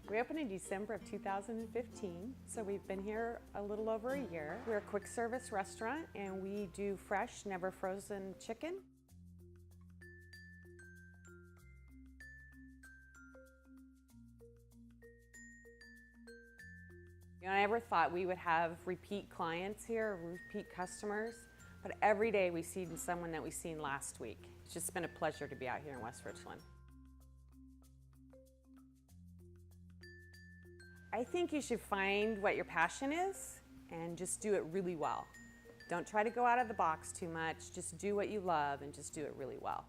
We opened in December of 2015, so we've been here a little over a year. We're a quick service restaurant and we do fresh, never frozen chicken. I never thought we would have repeat clients here, repeat customers, but every day we see someone that we've seen last week. It's just been a pleasure to be out here in West Richland. I think you should find what your passion is and just do it really well. Don't try to go out of the box too much, just do what you love and just do it really well.